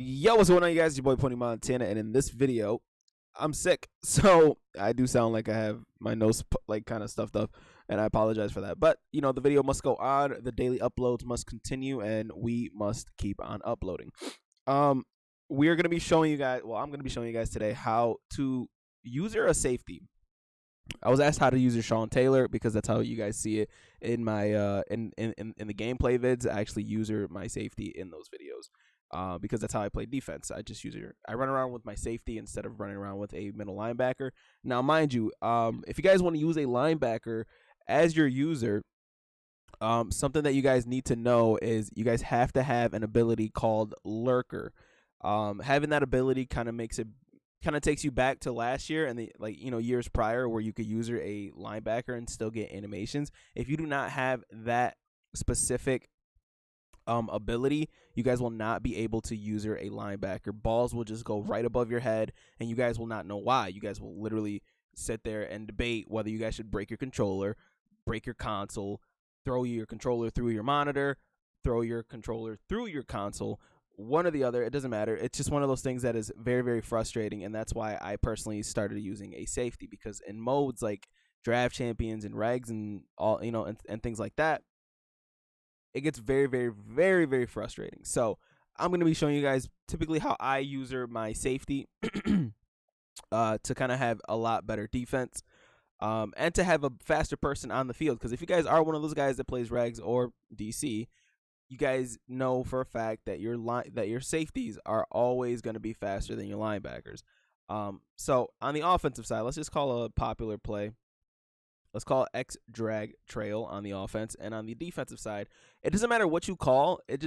Yo, what's going on, you guys? It's your boy Pwny Montana, and in this video, I'm sick, so I do sound like I have my nose like kind of stuffed up, and I apologize for that. But you know, the video must go on. The daily uploads must continue, and we must keep on uploading. We're gonna be showing you guys. Well, I'm gonna be showing you guys today how to user a safety. I was asked how to use Sean Taylor because that's how you guys see it in my in the gameplay vids. I actually user my safety in those videos. Because that's how I play defense. I run around with my safety instead of running around with a middle linebacker. Now, mind you, if you guys want to use a linebacker as your user, something that you guys need to know is you guys have to have an ability called lurker. Having that ability kind of takes you back to last year and the years prior where you could user a linebacker and still get animations. If you do not have that specific ability, you guys will not be able to user a linebacker. Balls will just go right above your head, and you guys will not know why. You guys will literally sit there and debate whether you guys should break your controller, break your console, throw your controller through your monitor, throw your controller through your console, one or the other. It doesn't matter. It's just one of those things that is very, very frustrating, and that's why I personally started using a safety, because in modes like draft champions and regs and all, and things like that, it gets very, very, very, very frustrating. So I'm going to be showing you guys typically how I user my safety to kind of have a lot better defense and to have a faster person on the field. Because if you guys are one of those guys that plays regs or DC, you guys know for a fact that your safeties are always going to be faster than your linebackers. So on the offensive side, let's just call a popular play. Let's call it X drag trail on the offense. And on the defensive side, it doesn't matter what you call it.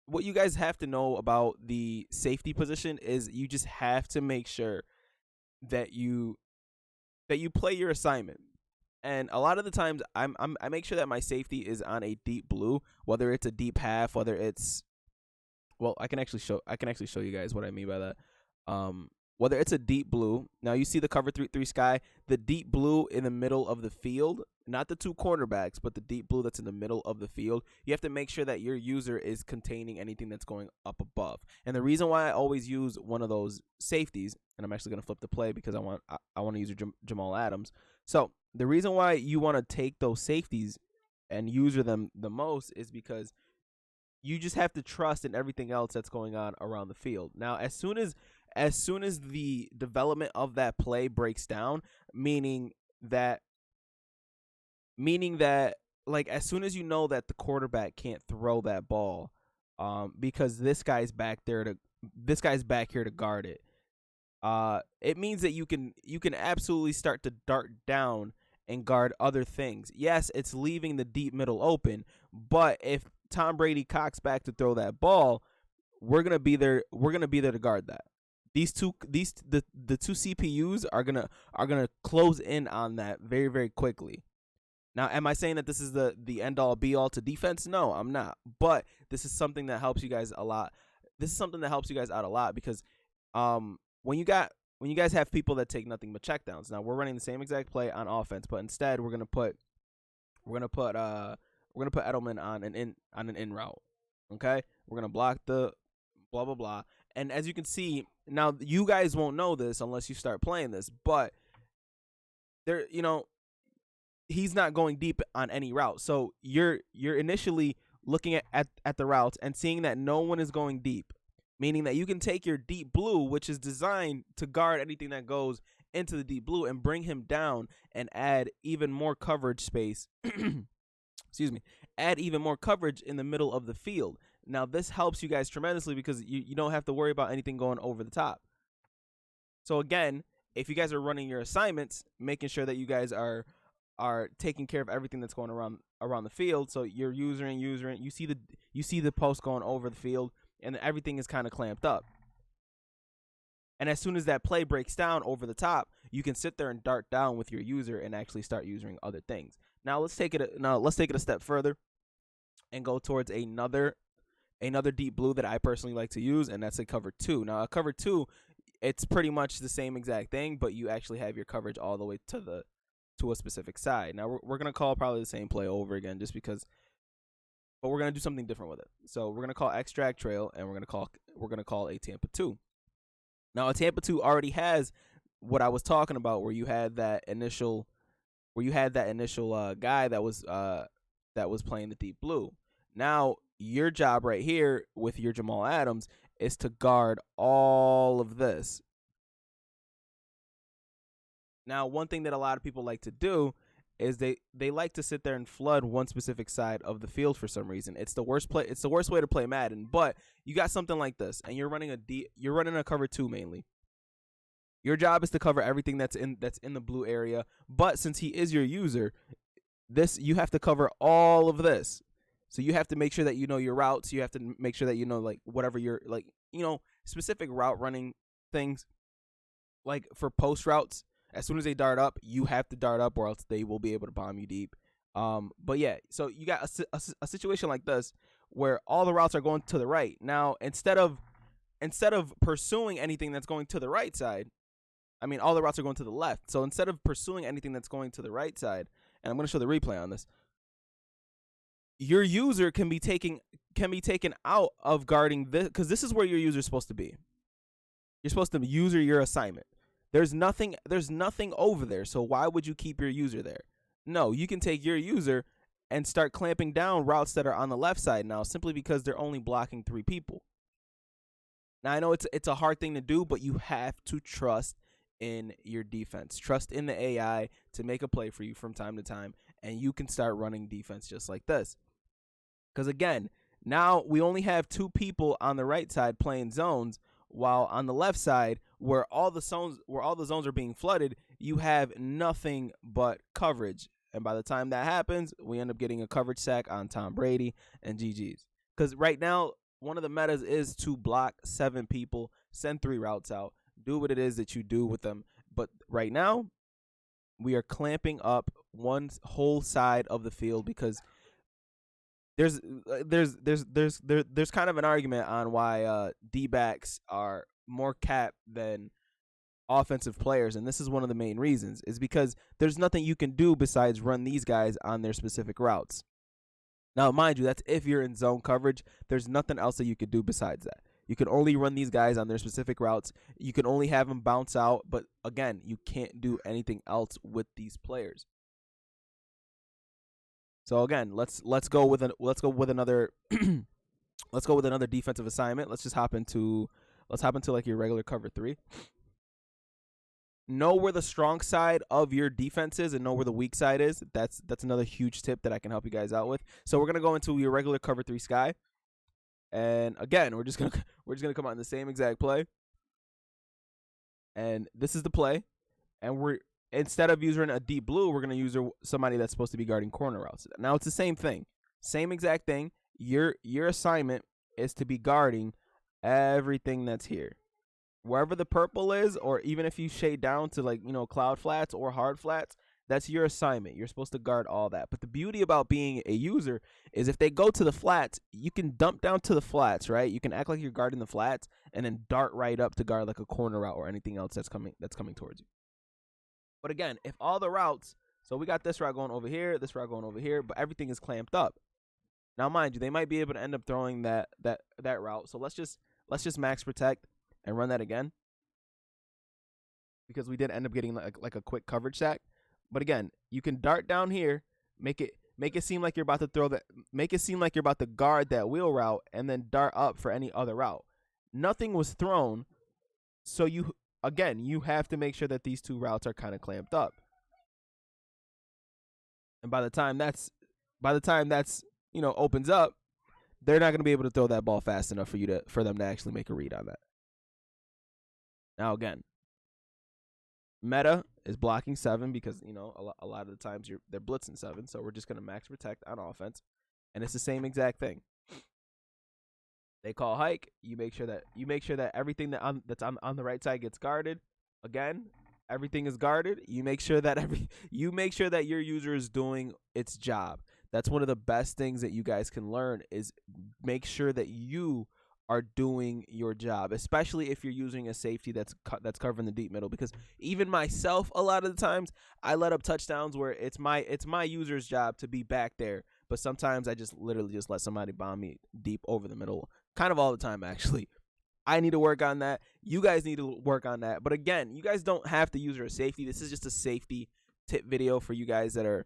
What you guys have to know about the safety position is you just have to make sure that you play your assignment. And a lot of the times I make sure that my safety is on a deep blue, whether it's a deep half, whether it's, well, I can actually show you guys what I mean by that. Whether it's a deep blue. Now you see the cover 3-3 sky, the deep blue in the middle of the field, not the two cornerbacks, but the deep blue that's in the middle of the field. You have to make sure that your user is containing anything that's going up above. And the reason why I always use one of those safeties, and I'm actually going to flip the play because I want to use Jamal Adams. So the reason why you want to take those safeties and user them the most is because you just have to trust in everything else that's going on around the field. Now, as soon as the development of that play breaks down, meaning that like as soon as you know that the quarterback can't throw that ball, because this guy's back here to guard it, it means that you can absolutely start to dart down and guard other things. Yes, it's leaving the deep middle open, but if Tom Brady cocks back to throw that ball, we're gonna be there to guard that. The two CPUs are gonna close in on that very, very quickly. Now, am I saying that this is the end all be all to defense? No, I'm not. But this is something that helps you guys a lot. This is something that helps you guys out a lot because when you guys have people that take nothing but checkdowns. Now we're running the same exact play on offense, but instead we're gonna put Edelman on an in route. Okay, we're gonna block the blah blah blah. And as you can see, now you guys won't know this unless you start playing this, but he's not going deep on any route. So you're initially looking at the routes and seeing that no one is going deep, meaning that you can take your deep blue, which is designed to guard anything that goes into the deep blue, and bring him down and add even more coverage space. Excuse me. Add even more coverage in the middle of the field. Now, this helps you guys tremendously because you don't have to worry about anything going over the top. So again, if you guys are running your assignments, making sure that you guys are taking care of everything that's going around the field. So you're using, you see the post going over the field, and everything is kind of clamped up. And as soon as that play breaks down over the top, you can sit there and dart down with your user and actually start using other things. Now let's take it a step further and go towards another deep blue that I personally like to use, and that's a cover 2. Now a cover 2, it's pretty much the same exact thing, but you actually have your coverage all the way to a specific side. Now we're gonna call probably the same play over again, just because, but we're gonna do something different with it. So we're gonna call extract trail, and we're we're going to call a Tampa 2. Now, a Tampa 2 already has what I was talking about, where you had that initial guy that was playing the deep blue. Now, your job right here with your Jamal Adams is to guard all of this. Now, one thing that a lot of people like to do is they like to sit there and flood one specific side of the field for some reason. It's the worst way to play Madden. But you got something like this, and you're running a cover 2 mainly. Your job is to cover everything that's in the blue area. But since he is your user, you have to cover all of this. So you have to make sure that you know your routes. You have to make sure that you know like whatever your specific route running things. Like for post routes, as soon as they dart up, you have to dart up, or else they will be able to bomb you deep. But yeah, so you got a situation like this where all the routes are going to the right. Now, instead of pursuing anything that's going to the right side, I mean, all the routes are going to the left. So instead of pursuing anything that's going to the right side, and I'm going to show the replay on this, your user can be taken out of guarding this, because this is where your user is supposed to be. You're supposed to user your assignment. There's nothing over there, so why would you keep your user there? No, you can take your user and start clamping down routes that are on the left side now, simply because they're only blocking 3 people. Now, I know it's a hard thing to do, but you have to trust in your defense. Trust in the AI to make a play for you from time to time, and you can start running defense just like this. Because again, now we only have 2 people on the right side playing zones, while on the left side, where all the zones are being flooded, you have nothing but coverage. And by the time that happens, we end up getting a coverage sack on Tom Brady and GG's. Because right now, one of the metas is to block 7 people, send 3 routes out, do what it is that you do with them. But right now, we are clamping up one whole side of the field, because there's kind of an argument on why D-backs are more capped than offensive players, and this is one of the main reasons, is because there's nothing you can do besides run these guys on their specific routes. Now, mind you, that's if you're in zone coverage. There's nothing else that you could do besides that. You can only run these guys on their specific routes. You can only have them bounce out, but again, you can't do anything else with these players. So again, let's go with another defensive assignment. Let's hop into like your regular cover 3. Know where the strong side of your defense is and know where the weak side is. That's another huge tip that I can help you guys out with. So we're gonna go into your regular cover 3 sky, and again, we're just gonna come out in the same exact play. And this is the play, and instead of using a deep blue, we're gonna use somebody that's supposed to be guarding corner routes. Now it's the same thing, same exact thing. Your assignment is to be guarding everything that's here. Wherever the purple is, or even if you shade down to like, cloud flats or hard flats, that's your assignment. You're supposed to guard all that. But the beauty about being a user is if they go to the flats, you can dump down to the flats, right? You can act like you're guarding the flats and then dart right up to guard like a corner route or anything else that's coming towards you. But again, if all the routes, so we got this route going over here, this route going over here, but everything is clamped up. Now, mind you, they might be able to end up throwing that route. So let's just max protect and run that again, because we did end up getting like a quick coverage sack. But again, you can dart down here, make it seem like you're about to guard that wheel route, and then dart up for any other route. Nothing was thrown, so you have to make sure that these 2 routes are kind of clamped up. And by the time that's opens up, they're not going to be able to throw that ball fast enough for them to actually make a read on that. Now again, meta is blocking 7 because a lot of the times they're blitzing 7, so we're just gonna max protect on offense, and it's the same exact thing. They call hike. You make sure that everything that's on the right side gets guarded. Again, everything is guarded. You make sure that your user is doing its job. That's one of the best things that you guys can learn, is make sure that you are doing your job, especially if you're using a safety that's covering the deep middle. Because even myself, a lot of the times, I let up touchdowns where it's my user's job to be back there, but sometimes I just literally just let somebody bomb me deep over the middle, kind of all the time actually. I need to work on that. You guys need to work on that. But again, you guys don't have to use your safety. This is just a safety tip video for you guys that are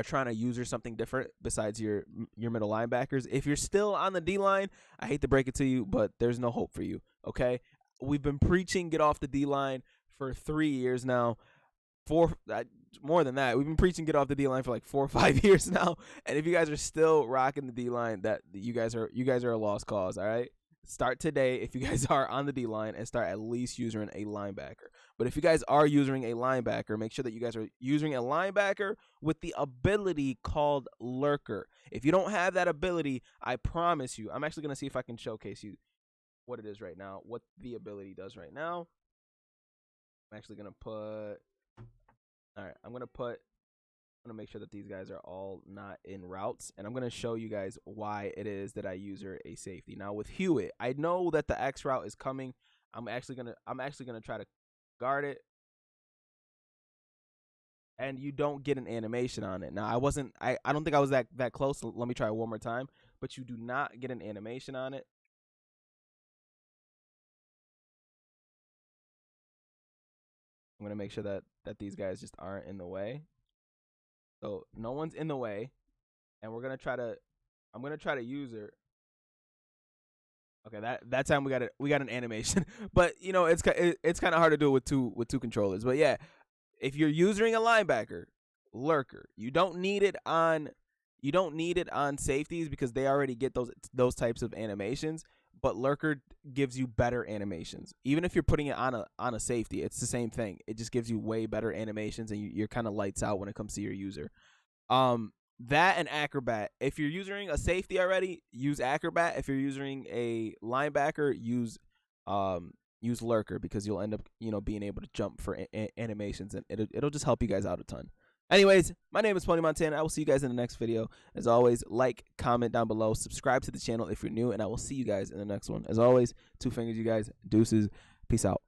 trying to use or something different besides your middle linebackers. If you're still on the D-line, I hate to break it to you, but there's no hope for you, okay? We've been preaching get off the D-line for 3 years now. More than that. We've been preaching get off the D-line for like 4 or 5 years now. And if you guys are still rocking the D-line, that you guys are a lost cause, all right? Start today if you guys are on the D-line and start at least using a linebacker. But if you guys are using a linebacker, make sure that you guys are using a linebacker with the ability called lurker. If you don't have that ability, I promise you, I'm actually going to see if I can showcase you what it is right now, what the ability does right now. I'm actually going to put, all right, I'm going to make sure that these guys are all not in routes, and I'm going to show you guys why it is that I use a safety. Now with Hewitt, I know that the X route is coming. I'm actually going to try to guard it, and you don't get an animation on it. Now I don't think I was that close. So let me try one more time, but you do not get an animation on it. I'm going to make sure that these guys just aren't in the way. So no one's in the way, and I'm gonna try to use her. Okay, that time we got an animation, but you know it's kind of hard to do it with two controllers. But yeah, if you're using a linebacker, lurker, you don't need it on safeties because they already get those types of animations. But lurker gives you better animations. Even if you're putting it on a safety, it's the same thing. It just gives you way better animations, and you're kind of lights out when it comes to your user. That and acrobat. If you're using a safety already, use acrobat. If you're using a linebacker, use lurker, because you'll end up being able to jump for animations, and it'll just help you guys out a ton. Anyways, my name is Pwny Montana. I will see you guys in the next video. As always, like, comment down below, subscribe to the channel if you're new, and I will see you guys in the next one. As always, 2 fingers, you guys. Deuces. Peace out.